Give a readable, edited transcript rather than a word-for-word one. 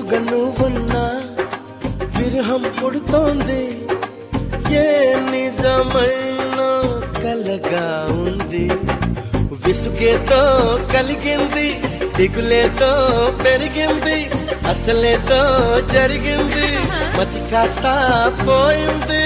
ఎదురుగా నువ్వున్నా విరహం పుడుతోంది, ఏ నిజమైన కలగా ఉంది. విసుగేతో కలిగింది, దిగులేతో పెరిగింది, అసలేతో జరిగింది, మతి కాస్త పోయింది.